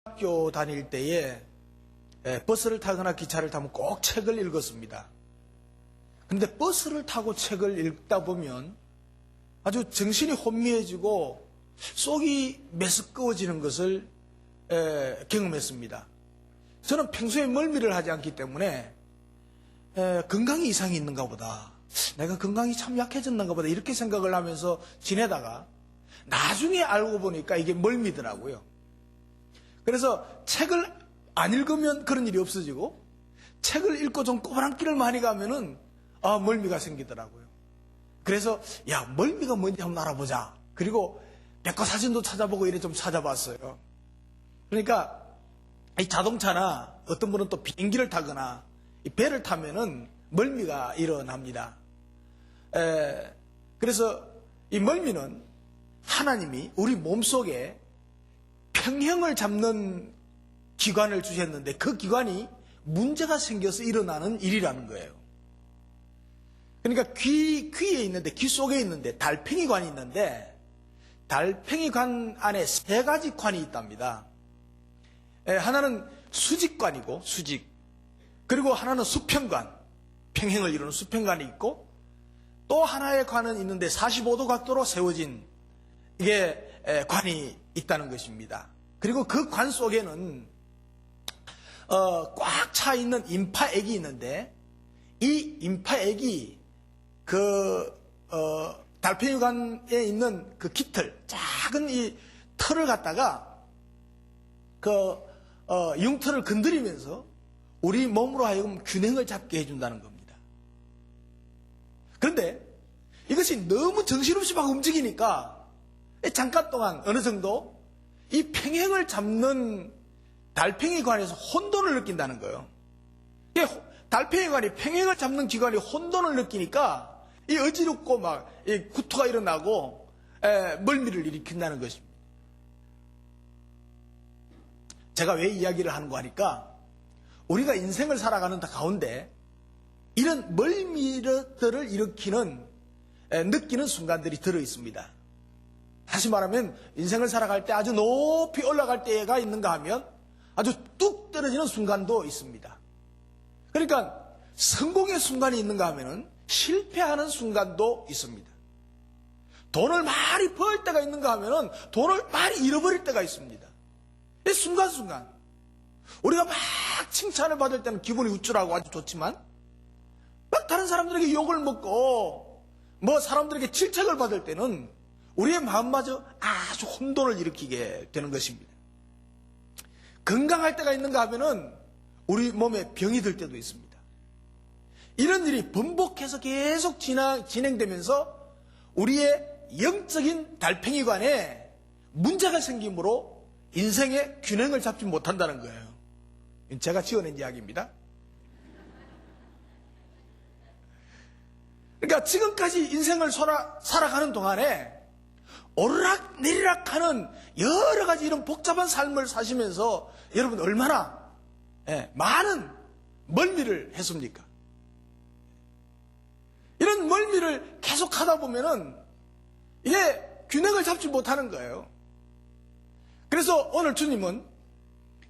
학교 다닐 때에 버스를 타거나 기차를 타면 꼭 책을 읽었습니다. 그런데 버스를 타고 책을 읽다 보면 아주 정신이 혼미해지고 속이 메스꺼워지는 것을 경험했습니다. 저는 평소에 멀미를 하지 않기 때문에 건강에 이상이 있는가 보다. 내가 건강이 참 약해졌는가 보다. 이렇게 생각을 하면서 지내다가 나중에 알고 보니까 이게 멀미더라고요. 그래서 책을 안 읽으면 그런 일이 없어지고 책을 읽고 좀 꼬부랑길을 많이 가면은 멀미가 생기더라고요. 그래서 멀미가 뭔지 한번 알아보자. 그리고 백과사전도 찾아보고 이래 좀 찾아봤어요. 그러니까 이 자동차나 어떤 분은 또 비행기를 타거나 이 배를 타면은 멀미가 일어납니다. 그래서 이 멀미는 하나님이 우리 몸속에 평형을 잡는 기관을 주셨는데 그 기관이 문제가 생겨서 일어나는 일이라는 거예요. 그러니까 귀에 있는데, 귀 속에 있는데 달팽이관이 있는데 달팽이관 안에 세 가지 관이 있답니다. 하나는 수직관이고 수직, 그리고 하나는 수평관, 평행을 이루는 수평관이 있고, 또 하나의 관은 있는데 45도 각도로 세워진 이게 관이 있다는 것입니다. 그리고 그 관 속에는 꽉 차 있는 임파액이 있는데 이 임파액이 달팽이관에 있는 그 깃털, 작은 이 털을 갖다가 융털을 건드리면서 우리 몸으로 하여금 균형을 잡게 해준다는 겁니다. 그런데 이것이 너무 정신없이 막 움직이니까 잠깐 동안 어느 정도 이 평행을 잡는 달팽이관에서 혼돈을 느낀다는 거예요. 달팽이관이 평행을 잡는 기관이 혼돈을 느끼니까 이 어지럽고 막 구토가 일어나고 멀미를 일으킨다는 것입니다. 제가 왜 이야기를 하는 거 하니까 우리가 인생을 살아가는 가운데 이런 멀미들을 느끼는 순간들이 들어 있습니다. 다시 말하면 인생을 살아갈 때 아주 높이 올라갈 때가 있는가 하면 아주 뚝 떨어지는 순간도 있습니다. 그러니까 성공의 순간이 있는가 하면 실패하는 순간도 있습니다. 돈을 많이 벌 때가 있는가 하면 돈을 많이 잃어버릴 때가 있습니다. 이 순간순간 우리가 막 칭찬을 받을 때는 기분이 우쭐하고 아주 좋지만 막 다른 사람들에게 욕을 먹고 사람들에게 질책을 받을 때는 우리의 마음마저 아주 혼돈을 일으키게 되는 것입니다. 건강할 때가 있는가 하면은 우리 몸에 병이 들 때도 있습니다. 이런 일이 번복해서 계속 진행되면서 우리의 영적인 달팽이관에 문제가 생기므로 인생의 균형을 잡지 못한다는 거예요. 제가 지어낸 이야기입니다. 그러니까 지금까지 인생을 살아가는 동안에 오르락 내리락 하는 여러 가지 이런 복잡한 삶을 사시면서 여러분 얼마나 많은 멀미를 했습니까? 이런 멀미를 계속 하다 보면은 이게 균형을 잡지 못하는 거예요. 그래서 오늘 주님은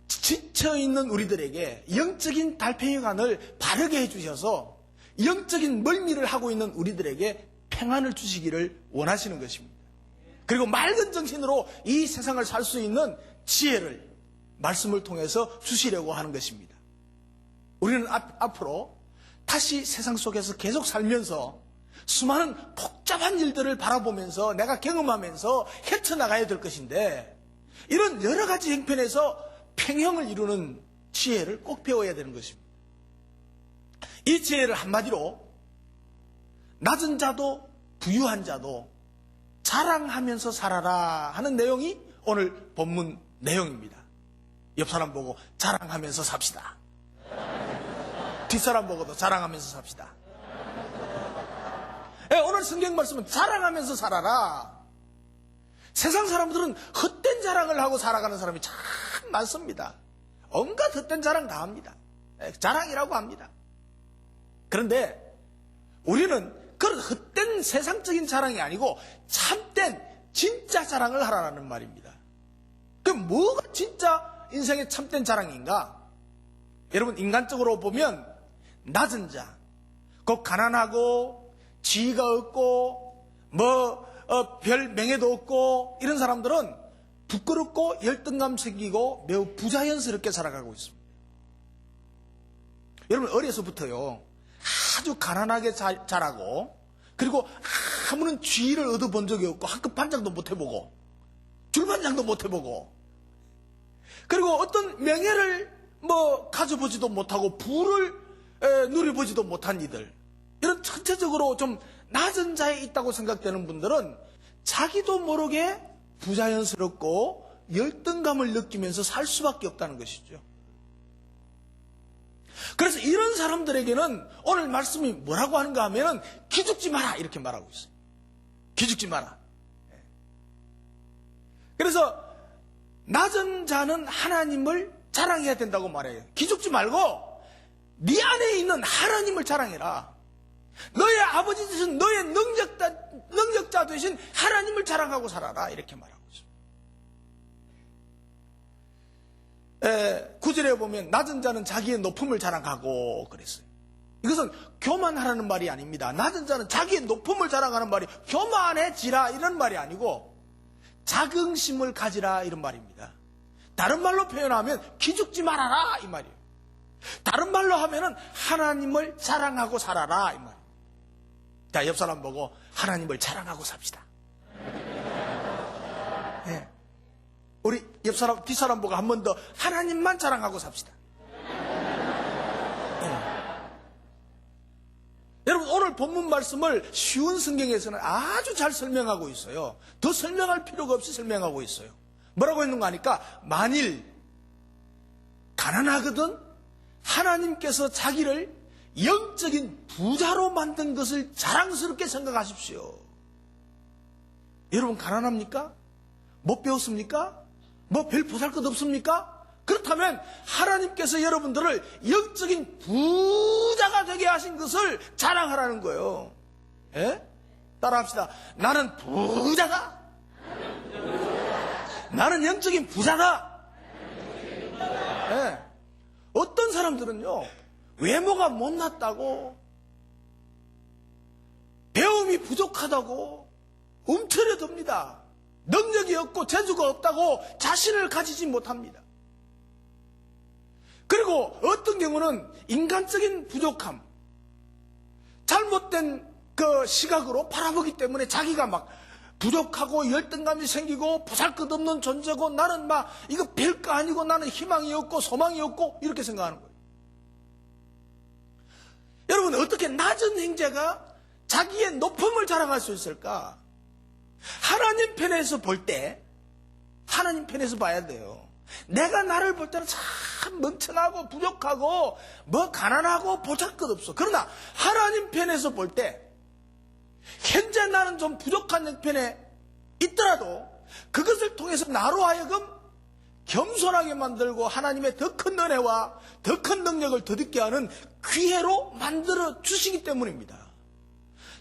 지쳐있는 우리들에게 영적인 달팽이관을 바르게 해주셔서 영적인 멀미를 하고 있는 우리들에게 평안을 주시기를 원하시는 것입니다. 그리고 맑은 정신으로 이 세상을 살 수 있는 지혜를 말씀을 통해서 주시려고 하는 것입니다. 우리는 앞으로 다시 세상 속에서 계속 살면서 수많은 복잡한 일들을 바라보면서 내가 경험하면서 헤쳐나가야 될 것인데 이런 여러 가지 형편에서 평형을 이루는 지혜를 꼭 배워야 되는 것입니다. 이 지혜를 한마디로 낮은 자도 부유한 자도 자랑하면서 살아라 하는 내용이 오늘 본문 내용입니다. 옆 사람 보고 자랑하면서 삽시다. 뒷사람 보고도 자랑하면서 삽시다. 오늘 성경 말씀은 자랑하면서 살아라. 세상 사람들은 헛된 자랑을 하고 살아가는 사람이 참 많습니다. 온갖 헛된 자랑 다 합니다. 자랑이라고 합니다. 그런데 우리는 그런 헛된 세상적인 자랑이 아니고 참된 진짜 자랑을 하라는 말입니다. 그럼 뭐가 진짜 인생의 참된 자랑인가? 여러분, 인간적으로 보면 낮은 자, 곧 가난하고 지위가 없고 별 명예도 없고 이런 사람들은 부끄럽고 열등감 생기고 매우 부자연스럽게 살아가고 있습니다. 여러분, 어려서부터요 아주 가난하게 자라고, 그리고 아무런 지위를 얻어본 적이 없고 학급 반장도 못 해보고 줄반장도 못 해보고, 그리고 어떤 명예를 가져보지도 못하고 부를 누려보지도 못한 이들, 이런 전체적으로 좀 낮은 자에 있다고 생각되는 분들은 자기도 모르게 부자연스럽고 열등감을 느끼면서 살 수밖에 없다는 것이죠. 그래서 이런 사람들에게는 오늘 말씀이 뭐라고 하는가 하면은 기죽지 마라 이렇게 말하고 있어요. 기죽지 마라. 그래서 낮은 자는 하나님을 자랑해야 된다고 말해요. 기죽지 말고 네 안에 있는 하나님을 자랑해라. 너의 아버지 되신 너의 능력자 되신 하나님을 자랑하고 살아라 이렇게 말하고 있습니다. 9절에 보면 낮은 자는 자기의 높음을 자랑하고 그랬어요. 이것은 교만하라는 말이 아닙니다. 낮은 자는 자기의 높음을 자랑하는 말이 교만해지라 이런 말이 아니고 자긍심을 가지라 이런 말입니다. 다른 말로 표현하면 기죽지 말아라 이 말이에요. 다른 말로 하면은 하나님을 자랑하고 살아라 이 말이에요. 자, 옆 사람 보고 하나님을 자랑하고 삽시다. 네. 우리 옆 사람, 뒷 사람 보고 한 번 더 하나님만 자랑하고 삽시다. 네. 여러분, 오늘 본문 말씀을 쉬운 성경에서는 아주 잘 설명하고 있어요. 더 설명할 필요가 없이 설명하고 있어요. 뭐라고 했는가 하니까, 만일 가난하거든 하나님께서 자기를 영적인 부자로 만든 것을 자랑스럽게 생각하십시오. 여러분, 가난합니까? 못 배웠습니까? 별 보잘것 없습니까? 그렇다면 하나님께서 여러분들을 영적인 부자가 되게 하신 것을 자랑하라는 거예요. 예? 따라합시다. 나는 부자다. 나는 영적인 부자다. 예. 어떤 사람들은요, 외모가 못났다고, 배움이 부족하다고 움츠려듭니다. 능력이 없고 재주가 없다고 자신을 가지지 못합니다. 그리고 어떤 경우는 인간적인 부족함, 잘못된 그 시각으로 바라보기 때문에 자기가 막 부족하고 열등감이 생기고 보잘것없는 존재고 나는 막 이거 별거 아니고 나는 희망이 없고 소망이 없고 이렇게 생각하는 거예요. 여러분, 어떻게 낮은 행자가 자기의 높음을 자랑할 수 있을까? 하나님 편에서 볼 때, 하나님 편에서 봐야 돼요. 내가 나를 볼 때는 참 멍청하고 부족하고 가난하고 보잘것없어. 그러나 하나님 편에서 볼 때 현재 나는 좀 부족한 형편에 있더라도 그것을 통해서 나로 하여금 겸손하게 만들고 하나님의 더 큰 은혜와 더 큰 능력을 덧입게 하는 기회로 만들어 주시기 때문입니다.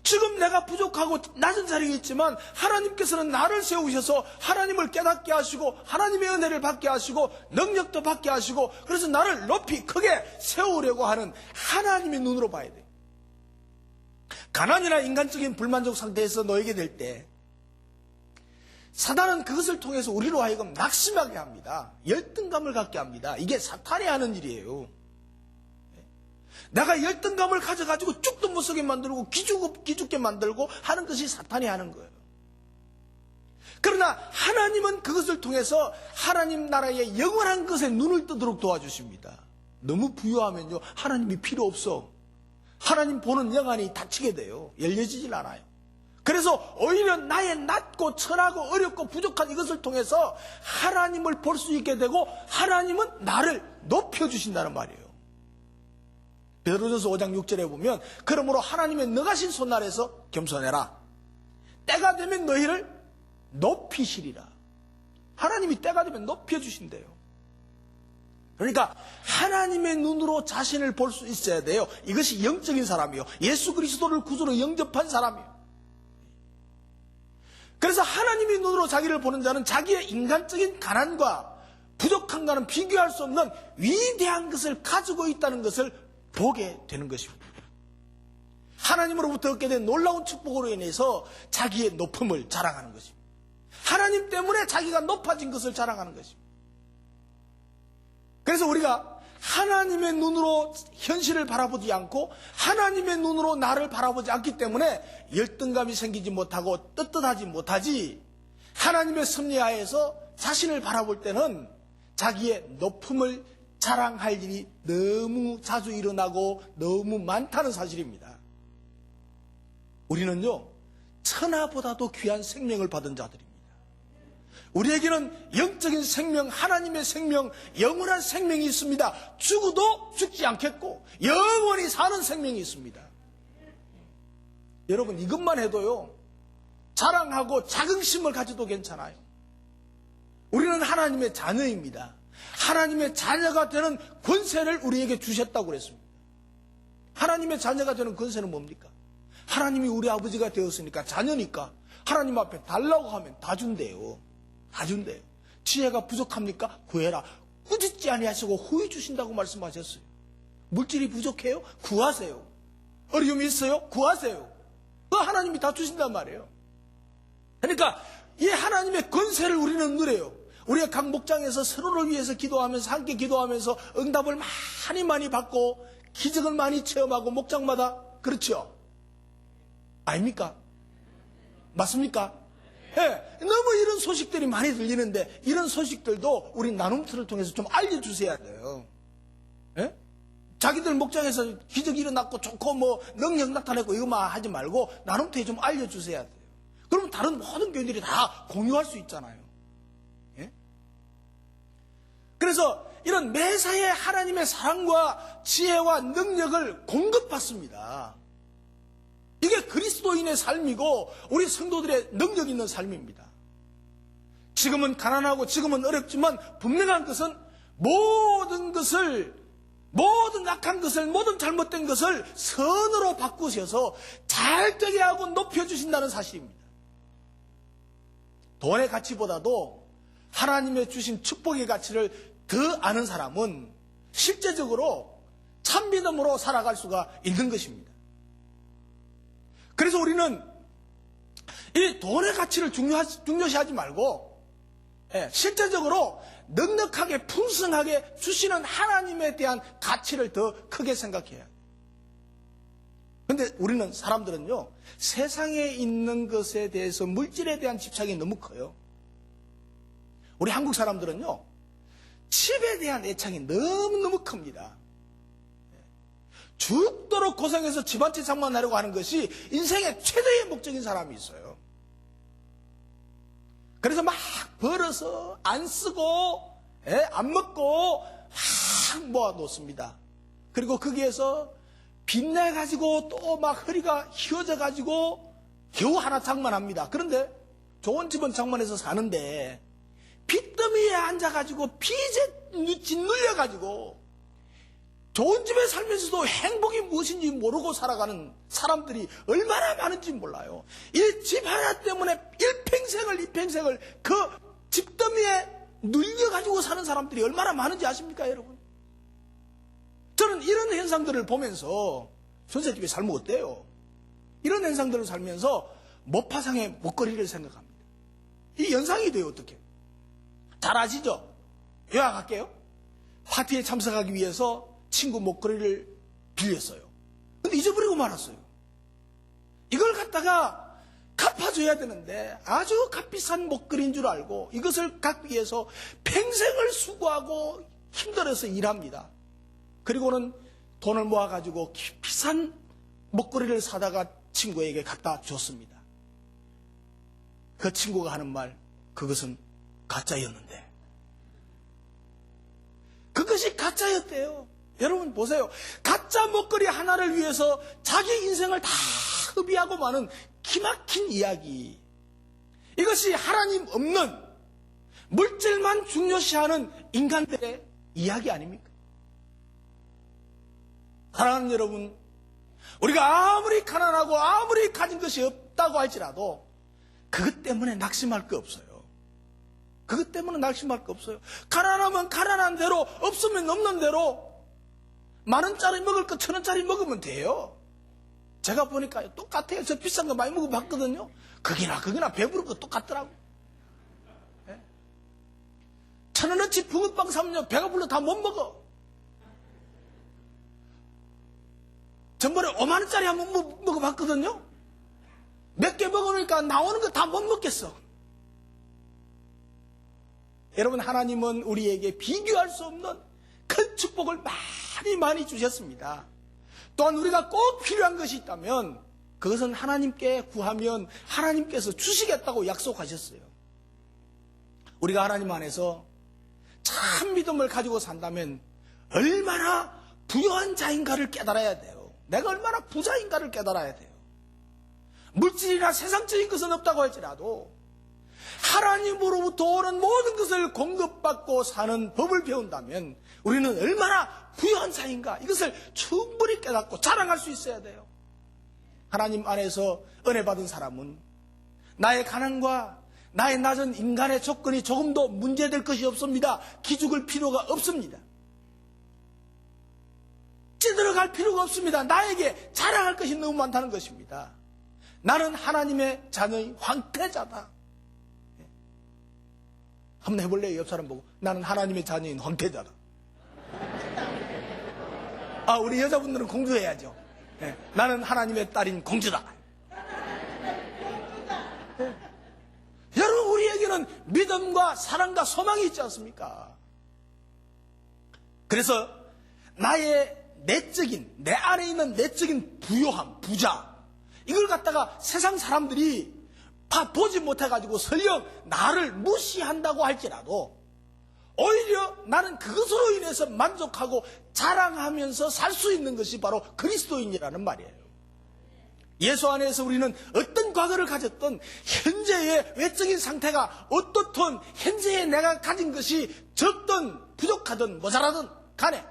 지금 내가 부족하고 낮은 자리에 있지만 하나님께서는 나를 세우셔서 하나님을 깨닫게 하시고 하나님의 은혜를 받게 하시고 능력도 받게 하시고 그래서 나를 높이 크게 세우려고 하는 하나님의 눈으로 봐야 돼요. 가난이나 인간적인 불만족 상태에서 놓이게 될 때 사단은 그것을 통해서 우리로 하여금 낙심하게 합니다. 열등감을 갖게 합니다. 이게 사탄이 하는 일이에요. 내가 열등감을 가져가지고 죽도 못 서게 만들고 기죽게 만들고 하는 것이 사탄이 하는 거예요. 그러나 하나님은 그것을 통해서 하나님 나라의 영원한 것에 눈을 뜨도록 도와주십니다. 너무 부유하면요 하나님이 필요 없어. 하나님 보는 영안이 닫히게 돼요. 열려지질 않아요. 그래서 오히려 나의 낮고 천하고 어렵고 부족한 이것을 통해서 하나님을 볼 수 있게 되고 하나님은 나를 높여주신다는 말이에요. 베드로전서 5장 6절에 보면 그러므로 하나님의 능하신 손 아래서 겸손해라. 때가 되면 너희를 높이시리라. 하나님이 때가 되면 높여주신대요. 그러니까 하나님의 눈으로 자신을 볼 수 있어야 돼요. 이것이 영적인 사람이요. 예수 그리스도를 구주로 영접한 사람이요. 그래서 하나님의 눈으로 자기를 보는 자는 자기의 인간적인 가난과 부족한가는 비교할 수 없는 위대한 것을 가지고 있다는 것을 보게 되는 것입니다. 하나님으로부터 얻게 된 놀라운 축복으로 인해서 자기의 높음을 자랑하는 것입니다. 하나님 때문에 자기가 높아진 것을 자랑하는 것입니다. 그래서 우리가 하나님의 눈으로 현실을 바라보지 않고 하나님의 눈으로 나를 바라보지 않기 때문에 열등감이 생기지 못하고 떳떳하지 못하지, 하나님의 섭리하에서 자신을 바라볼 때는 자기의 높음을 자랑할 일이 너무 자주 일어나고 너무 많다는 사실입니다. 우리는요, 천하보다도 귀한 생명을 받은 자들입니다. 우리에게는 영적인 생명, 하나님의 생명, 영원한 생명이 있습니다. 죽어도 죽지 않겠고 영원히 사는 생명이 있습니다. 여러분, 이것만 해도요, 자랑하고 자긍심을 가져도 괜찮아요. 우리는 하나님의 자녀입니다. 하나님의 자녀가 되는 권세를 우리에게 주셨다고 그랬습니다. 하나님의 자녀가 되는 권세는 뭡니까? 하나님이 우리 아버지가 되었으니까, 자녀니까 하나님 앞에 달라고 하면 다 준대요. 다 준대요. 지혜가 부족합니까? 구해라. 꾸짖지 아니하시고 후히 주신다고 말씀하셨어요. 물질이 부족해요? 구하세요. 어려움이 있어요? 구하세요. 그 하나님이 다 주신단 말이에요. 그러니까 이 하나님의 권세를 우리는 누려요. 우리가 각 목장에서 서로를 위해서 기도하면서, 함께 기도하면서 응답을 많이 받고 기적을 많이 체험하고, 목장마다. 그렇죠? 아닙니까? 맞습니까? 예, 너무 이런 소식들이 많이 들리는데 이런 소식들도 우리 나눔터를 통해서 좀 알려주셔야 돼요. 예? 자기들 목장에서 기적이 일어났고 좋고 뭐 능력 나타내고 이것만 하지 말고 나눔터에 좀 알려주셔야 돼요. 그러면 다른 모든 교인들이 다 공유할 수 있잖아요. 예? 그래서 이런 매사에 하나님의 사랑과 지혜와 능력을 공급받습니다. 이게 그리스도인의 삶이고 우리 성도들의 능력 있는 삶입니다. 지금은 가난하고 지금은 어렵지만 분명한 것은 모든 악한 것을, 모든 잘못된 것을 선으로 바꾸셔서 잘 되게 하고 높여주신다는 사실입니다. 돈의 가치보다도 하나님의 주신 축복의 가치를 더 아는 사람은 실제적으로 참 믿음으로 살아갈 수가 있는 것입니다. 그래서 우리는 이 돈의 가치를 중요시하지 말고, 실제적으로 넉넉하게 풍성하게 주시는 하나님에 대한 가치를 더 크게 생각해야 해요. 그런데 우리는, 사람들은요, 세상에 있는 것에 대해서, 물질에 대한 집착이 너무 커요. 우리 한국 사람들은요, 집에 대한 애착이 너무너무 큽니다. 죽도록 고생해서 집 한 채 장만하려고 하는 것이 인생의 최대의 목적인 사람이 있어요. 그래서 막 벌어서 안 쓰고 안 먹고 막 모아 놓습니다. 그리고 거기에서 빚내가지고 또 막 허리가 휘어져가지고 겨우 하나 장만합니다. 그런데 좋은 집은 장만해서 사는데 빚더미에 앉아가지고 빚에 짓눌려가지고 좋은 집에 살면서도 행복이 무엇인지 모르고 살아가는 사람들이 얼마나 많은지 몰라요. 이 집 하나 때문에 이 평생을 그 집더미에 눌려가지고 사는 사람들이 얼마나 많은지 아십니까, 여러분? 저는 이런 현상들을 보면서, 전세집에 살면 어때요? 이런 현상들을 살면서 모파상의 목걸이를 생각합니다. 이 연상이 돼요, 어떻게? 잘 아시죠? 요약할게요. 파티에 참석하기 위해서 친구 목걸이를 빌렸어요. 근데 잊어버리고 말았어요. 이걸 갖다가 갚아줘야 되는데 아주 값비싼 목걸이인 줄 알고 이것을 갖기 위해서 평생을 수고하고 힘들어서 일합니다. 그리고는 돈을 모아가지고 비싼 목걸이를 사다가 친구에게 갖다 줬습니다. 그 친구가 하는 말, 그것은 가짜였는데. 그것이 가짜였대요. 여러분 보세요. 가짜 목걸이 하나를 위해서 자기 인생을 다 허비하고 마는 기막힌 이야기. 이것이 하나님 없는 물질만 중요시하는 인간들의 이야기 아닙니까? 사랑하는 여러분, 우리가 아무리 가난하고 아무리 가진 것이 없다고 할지라도 그것 때문에 낙심할 거 없어요. 그것 때문에 낙심할 거 없어요. 가난하면 가난한 대로, 없으면 없는 대로, 10,000원짜리 먹을 거 1,000원짜리 먹으면 돼요. 제가 보니까 똑같아요. 저 비싼 거 많이 먹어봤거든요. 거기나 배부른 거 똑같더라고. 1,000원어치 붕어빵 사면 배가 불러 다 못 먹어. 전번에 50,000원짜리 한번 먹어봤거든요. 몇 개 먹으니까 나오는 거 다 못 먹겠어. 여러분, 하나님은 우리에게 비교할 수 없는 큰 축복을 많이 주셨습니다. 또한 우리가 꼭 필요한 것이 있다면 그것은 하나님께 구하면 하나님께서 주시겠다고 약속하셨어요. 우리가 하나님 안에서 참 믿음을 가지고 산다면 얼마나 부유한 자인가를 깨달아야 돼요. 내가 얼마나 부자인가를 깨달아야 돼요. 물질이나 세상적인 것은 없다고 할지라도 하나님으로부터 오는 모든 것을 공급받고 사는 법을 배운다면 우리는 얼마나 부유한 자인가, 이것을 충분히 깨닫고 자랑할 수 있어야 돼요. 하나님 안에서 은혜 받은 사람은 나의 가난과 나의 낮은 인간의 조건이 조금도 문제될 것이 없습니다. 기죽을 필요가 없습니다. 찌들어갈 필요가 없습니다. 나에게 자랑할 것이 너무 많다는 것입니다. 나는 하나님의 자녀의 황태자다. 한번 해볼래요? 옆 사람 보고. 나는 하나님의 자녀인 황태자다. 우리 여자분들은 공주해야죠. 나는 하나님의 딸인 공주다. 여러분, 우리에게는 믿음과 사랑과 소망이 있지 않습니까? 그래서 나의 내 안에 있는 내적인 부요함, 부자, 이걸 갖다가 세상 사람들이 보지 못해가지고 설령 나를 무시한다고 할지라도 오히려 나는 그것으로 인해서 만족하고 자랑하면서 살 수 있는 것이 바로 그리스도인이라는 말이에요. 예수 안에서 우리는 어떤 과거를 가졌던 현재의 외적인 상태가 어떻든 현재의 내가 가진 것이 적든 부족하든 모자라든 간에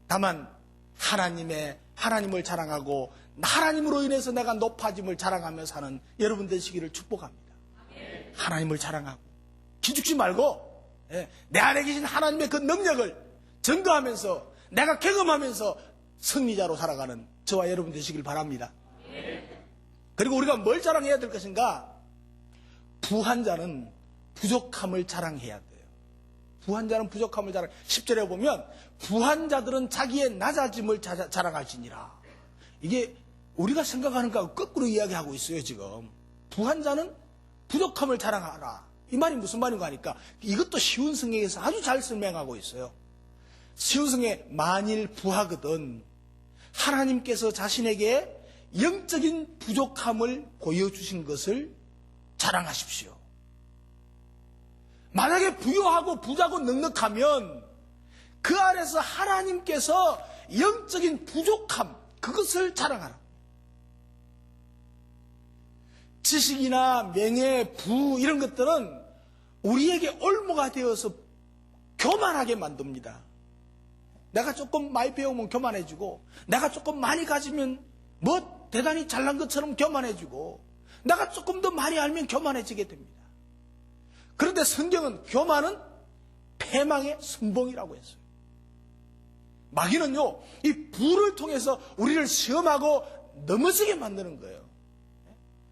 다만 하나님을 자랑하고 하나님으로 인해서 내가 높아짐을 자랑하며 사는 여러분 되시기를 축복합니다. 하나님을 자랑하고 기죽지 말고 내 안에 계신 하나님의 그 능력을 증거하면서 내가 경험하면서 승리자로 살아가는 저와 여러분 되시길 바랍니다. 그리고 우리가 뭘 자랑해야 될 것인가? 부한 자는 부족함을 자랑해야 돼요. 부한 자는 부족함을 자랑. 10절에 보면 부한 자들은 자기의 낮아짐을 자랑할지니라. 이게 우리가 생각하는 거하고 거꾸로 이야기하고 있어요. 지금 부한 자는 부족함을 자랑하라. 이 말이 무슨 말인가 하니까 이것도 쉬운 성경에서 아주 잘 설명하고 있어요. 쉬운 성경에 만일 부하거든 하나님께서 자신에게 영적인 부족함을 보여주신 것을 자랑하십시오. 만약에 부유하고 부자고 넉넉하면 그 안에서 하나님께서 영적인 부족함, 그것을 자랑하라. 지식이나 명예, 부 이런 것들은 우리에게 올무가 되어서 교만하게 만듭니다. 내가 조금 많이 배우면 교만해지고 내가 조금 많이 가지면 뭐 대단히 잘난 것처럼 교만해지고 내가 조금 더 많이 알면 교만해지게 됩니다. 그런데 성경은 교만은 패망의 선봉이라고 했어요. 마귀는요, 이 부를 통해서 우리를 시험하고 넘어지게 만드는 거예요.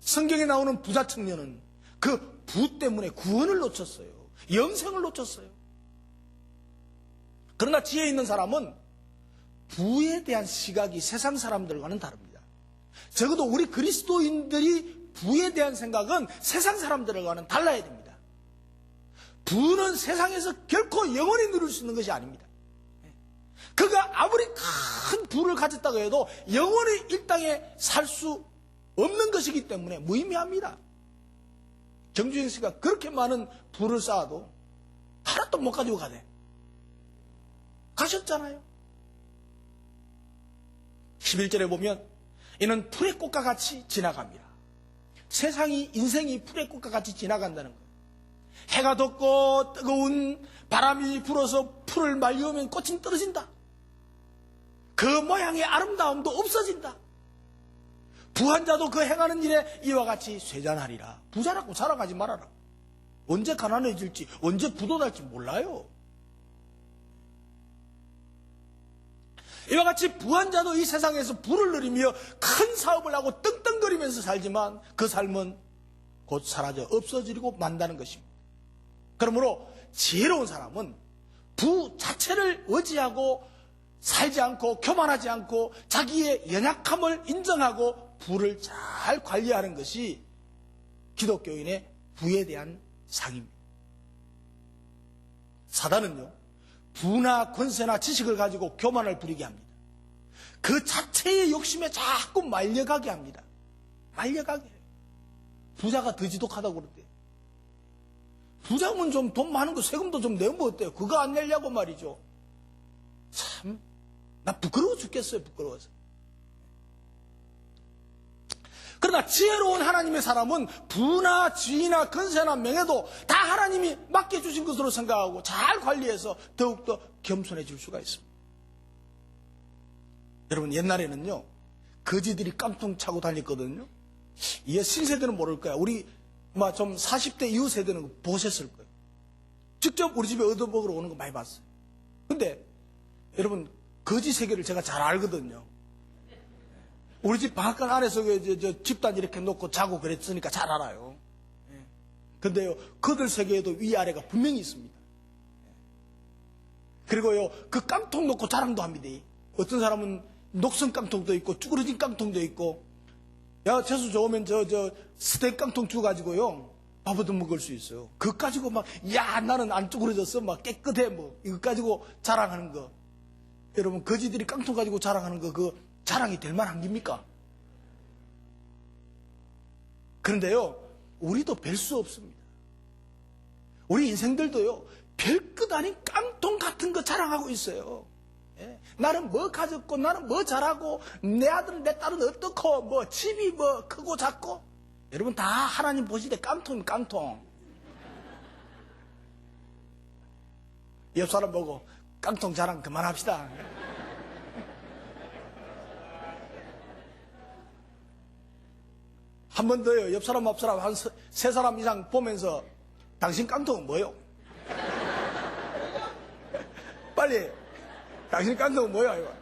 성경에 나오는 부자 청년은 그 부 때문에 구원을 놓쳤어요. 영생을 놓쳤어요. 그러나 지혜 있는 사람은 부에 대한 시각이 세상 사람들과는 다릅니다. 적어도 우리 그리스도인들이 부에 대한 생각은 세상 사람들과는 달라야 됩니다. 부는 세상에서 결코 영원히 누릴 수 있는 것이 아닙니다. 그가 아무리 큰 부를 가졌다고 해도 영원히 이 땅에 살 수 없는 것이기 때문에 무의미합니다. 정주영 씨가 그렇게 많은 부를 쌓아도 하나도 못 가지고 가네. 가셨잖아요. 11절에 보면 이는 풀의 꽃과 같이 지나갑니다. 세상이, 인생이 풀의 꽃과 같이 지나간다는 거예요. 해가 덥고 뜨거운 바람이 불어서 풀을 말리우면 꽃은 떨어진다. 그 모양의 아름다움도 없어진다. 부한 자도 그 행하는 일에 이와 같이 쇠잔하리라. 부자라고 자랑하지 말아라. 언제 가난해질지, 언제 부도 날지 몰라요. 이와 같이 부한 자도 이 세상에서 부를 누리며 큰 사업을 하고 떵떵거리면서 살지만 그 삶은 곧 사라져 없어지고 만다는 것입니다. 그러므로 지혜로운 사람은 부 자체를 의지하고 살지 않고 교만하지 않고 자기의 연약함을 인정하고 부를 잘 관리하는 것이 기독교인의 부에 대한 상입니다. 사단은요, 부나 권세나 지식을 가지고 교만을 부리게 합니다. 그 자체의 욕심에 자꾸 말려가게 합니다. 말려가게 해요. 부자가 더 지독하다고 그러대요. 부자면 좀 돈 많은 거 세금도 좀 내면 어때요? 그거 안 내려고 말이죠. 참, 나 부끄러워 죽겠어요. 부끄러워서. 그러나 지혜로운 하나님의 사람은 부나 지위나 권세나 명예도 다 하나님이 맡겨주신 것으로 생각하고 잘 관리해서 더욱더 겸손해질 수가 있습니다. 여러분, 옛날에는요, 거지들이 깡통 차고 다녔거든요. 이 신세대는 모를 거야. 우리 좀 40대 이후 세대는 보셨을 거예요. 직접 우리 집에 얻어먹으러 오는 거 많이 봤어요. 근데 여러분, 거지 세계를 제가 잘 알거든요. 우리 집 방앗간 안에서 집단 이렇게 놓고 자고 그랬으니까 잘 알아요. 근데요, 그들 세계에도 위아래가 분명히 있습니다. 그리고요, 그 깡통 놓고 자랑도 합니다. 어떤 사람은 녹슨 깡통도 있고 쭈그러진 깡통도 있고, 야, 재수 좋으면 스테이크 깡통 주가지고요 밥 얻어 먹을 수 있어요. 그거 가지고 야, 나는 안 쭈그러졌어, 깨끗해, 이거 가지고 자랑하는 거. 여러분, 거지들이 깡통 가지고 자랑하는 거, 그 자랑이 될 만한 겁니까? 그런데요, 우리도 별 수 없습니다. 우리 인생들도요, 별것 아닌 깡통 같은 거 자랑하고 있어요. 나는 뭐 가졌고, 나는 뭐 잘하고, 내 아들은 내 딸은 어떻고, 집이 크고 작고. 여러분, 다 하나님 보시되 깡통이면 깡통. 옆 사람 보고 깡통 자랑 그만합시다. 한 번 더요. 옆 사람, 앞 사람 한 세 사람 이상 보면서 당신 깡통은 뭐요? 빨리. 당신 깡통은 뭐야, 이거?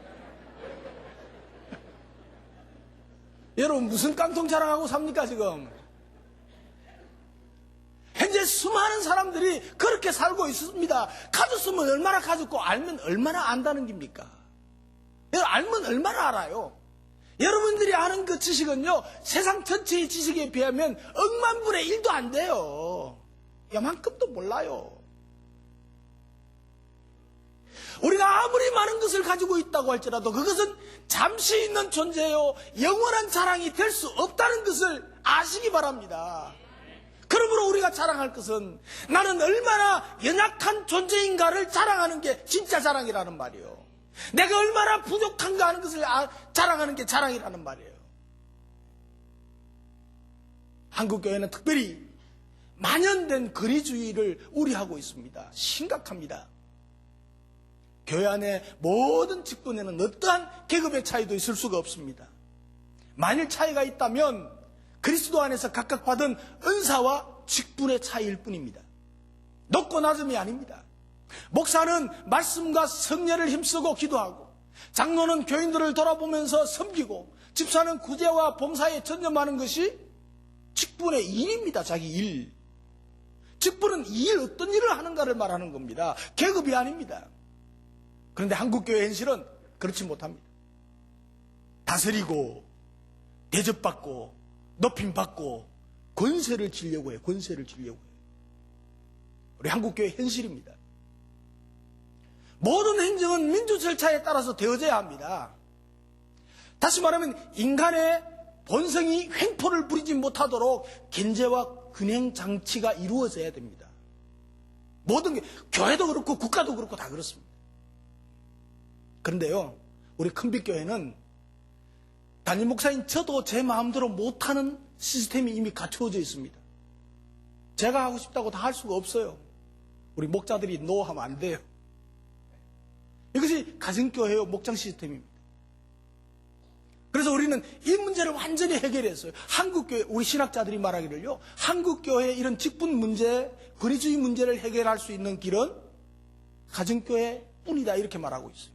여러분, 무슨 깡통 자랑하고 삽니까, 지금? 현재 수많은 사람들이 그렇게 살고 있습니다. 가졌으면 얼마나 가졌고, 알면 얼마나 안다는 겁니까? 알면 얼마나 알아요? 여러분들이 아는 그 지식은요, 세상 전체의 지식에 비하면 억만분의 1도 안 돼요. 요만큼도 몰라요. 우리가 아무리 많은 것을 가지고 있다고 할지라도 그것은 잠시 있는 존재요, 영원한 자랑이 될 수 없다는 것을 아시기 바랍니다. 그러므로 우리가 자랑할 것은 나는 얼마나 연약한 존재인가를 자랑하는 게 진짜 자랑이라는 말이에요. 내가 얼마나 부족한가 하는 것을 자랑하는 게 자랑이라는 말이에요. 한국교회는 특별히 만연된 거리주의를 우려하고 있습니다. 심각합니다. 교회 안에 모든 직분에는 어떠한 계급의 차이도 있을 수가 없습니다. 만일 차이가 있다면 그리스도 안에서 각각 받은 은사와 직분의 차이일 뿐입니다. 높고 낮음이 아닙니다. 목사는 말씀과 성례를 힘쓰고 기도하고, 장로는 교인들을 돌아보면서 섬기고, 집사는 구제와 봉사에 전념하는 것이 직분의 일입니다. 자기 일. 직분은 어떤 일을 하는가를 말하는 겁니다. 계급이 아닙니다. 그런데 한국교회 현실은 그렇지 못합니다. 다스리고, 대접받고, 높임받고, 권세를 지려고 해요. 권세를 지려고 해요. 우리 한국교회 현실입니다. 모든 행정은 민주 절차에 따라서 되어져야 합니다. 다시 말하면 인간의 본성이 횡포를 부리지 못하도록 견제와 균형 장치가 이루어져야 됩니다. 모든 게, 교회도 그렇고 국가도 그렇고 다 그렇습니다. 그런데요, 우리 큰빛교회는 담임 목사인 저도 제 마음대로 못하는 시스템이 이미 갖추어져 있습니다. 제가 하고 싶다고 다 할 수가 없어요. 우리 목자들이 노 하면 안 돼요. 이것이 가정교회의 목장 시스템입니다. 그래서 우리는 이 문제를 완전히 완전히 해결했어요. 한국교회, 우리 신학자들이 말하기를요, 한국교회의 이런 직분 문제, 권위주의 문제를 해결할 수 있는 길은 가정교회 뿐이다, 이렇게 말하고 있어요.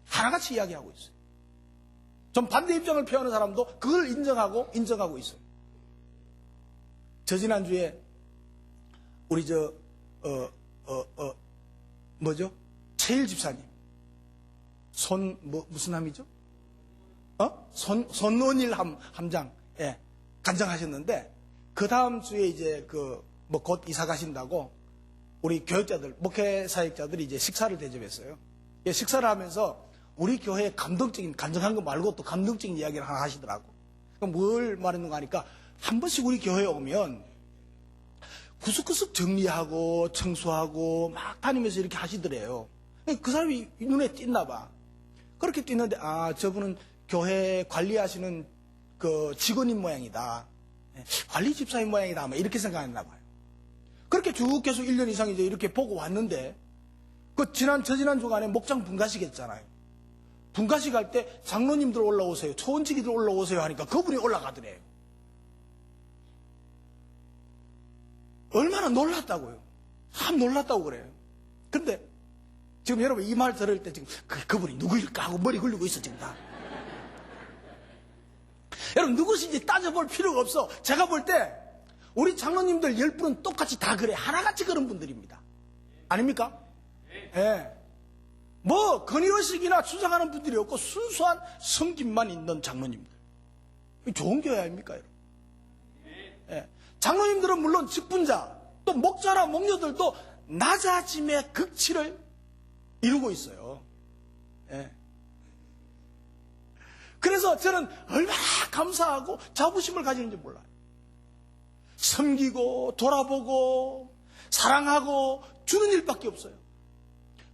하나같이 이야기하고 있어요. 좀 반대 입장을 표하는 사람도 그걸 인정하고 있어요. 지난주에 우리 최일 집사님, 무슨 함이죠? 손원일 함장, 예, 간증하셨는데, 그 다음 주에 이제 곧 이사 가신다고 우리 교역자들, 목회사역자들이 이제 식사를 대접했어요. 예, 식사를 하면서 우리 교회에 감동적인, 간증한 거 말고 또 감동적인 이야기를 하나 하시더라고. 그럼 뭘 말했는가 하니까, 한 번씩 우리 교회에 오면 구석구석 정리하고 청소하고 막 다니면서 이렇게 하시더래요. 그 사람이 눈에 띄나 봐. 그렇게 띄는데, 저분은 교회 관리하시는 그 직원인 모양이다. 관리 집사인 모양이다. 아마 이렇게 생각했나 봐요. 그렇게 쭉 계속 1년 이상 이제 이렇게 보고 왔는데, 지난 주간에 목장 분가식 했잖아요. 분가식 할 때 장로님들 올라오세요, 초원지기들 올라오세요 하니까 그분이 올라가더래요. 얼마나 놀랐다고요. 참 놀랐다고 그래요. 근데 지금 여러분 이 말 들을 때 지금 그분이 누구일까 하고 머리 굴리고 있어 지금 다. 여러분 누구신지 따져볼 필요가 없어. 제가 볼 때 우리 장로님들 10분은 똑같이 다 그래. 하나같이 그런 분들입니다. 아닙니까? 예. 뭐 건의의식이나 주장하는 분들이 없고 순수한 섬김만 있는 장로님들. 좋은 교회 아닙니까 여러분? 예. 장로님들은 물론 직분자, 또 목자나 목녀들도 낮아짐의 극치를 이루고 있어요. 예. 그래서 저는 얼마나 감사하고 자부심을 가지는지 몰라요. 섬기고 돌아보고 사랑하고 주는 일밖에 없어요.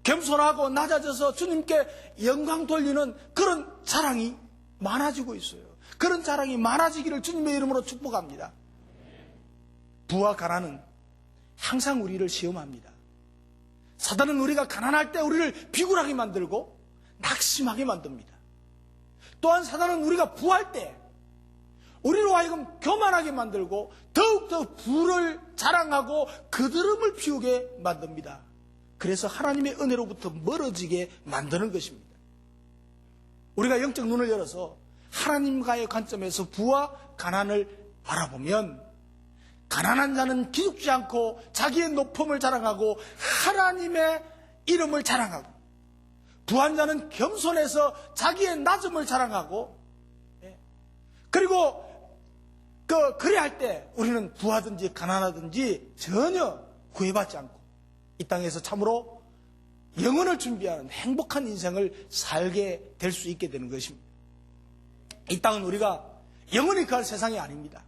겸손하고 낮아져서 주님께 영광 돌리는 그런 자랑이 많아지고 있어요. 그런 자랑이 많아지기를 주님의 이름으로 축복합니다. 부와 가난은 항상 우리를 시험합니다. 사단은 우리가 가난할 때 우리를 비굴하게 만들고 낙심하게 만듭니다. 또한 사단은 우리가 부할 때 우리로 하여금 교만하게 만들고 더욱더 부를 자랑하고 거드름을 피우게 만듭니다. 그래서 하나님의 은혜로부터 멀어지게 만드는 것입니다. 우리가 영적 눈을 열어서 하나님과의 관점에서 부와 가난을 바라보면 가난한 자는 기죽지 않고 자기의 높음을 자랑하고 하나님의 이름을 자랑하고, 부한 자는 겸손해서 자기의 낮음을 자랑하고, 그리고 그래 할 때 우리는 부하든지 가난하든지 전혀 구애받지 않고 이 땅에서 참으로 영원을 준비하는 행복한 인생을 살게 될 수 있게 되는 것입니다. 이 땅은 우리가 영원히 갈 세상이 아닙니다.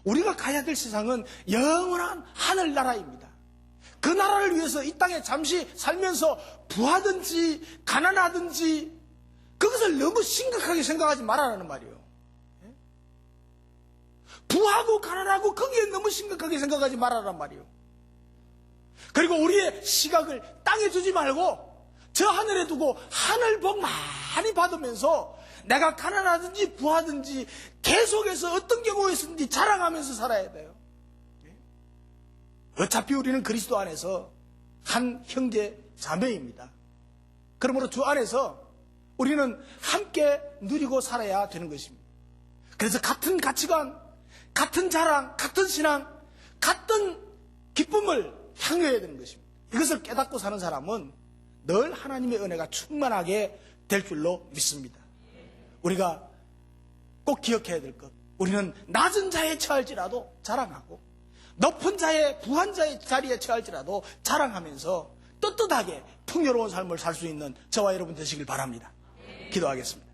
우리가 가야 될 세상은 영원한 하늘나라입니다. 그 나라를 위해서 이 땅에 잠시 살면서 부하든지 가난하든지 그것을 너무 심각하게 생각하지 말아라는 말이에요. 부하고 가난하고 거기에 너무 심각하게 생각하지 말아라는 말이에요. 그리고 우리의 시각을 땅에 두지 말고 저 하늘에 두고 하늘 복 많이 받으면서 내가 가난하든지 부하든지 계속해서 어떤 경우에서든지 자랑하면서 살아야 돼요. 어차피 우리는 그리스도 안에서 한 형제 자매입니다. 그러므로 주 안에서 우리는 함께 누리고 살아야 되는 것입니다. 그래서 같은 가치관, 같은 자랑, 같은 신앙, 같은 기쁨을 향유해야 되는 것입니다. 이것을 깨닫고 사는 사람은 늘 하나님의 은혜가 충만하게 될 줄로 믿습니다. 우리가 꼭 기억해야 될 것, 우리는 낮은 자에 처할지라도 자랑하고 높은 자의 부한 자의 자리에 처할지라도 자랑하면서 떳떳하게 풍요로운 삶을 살 수 있는 저와 여러분 되시길 바랍니다. 기도하겠습니다.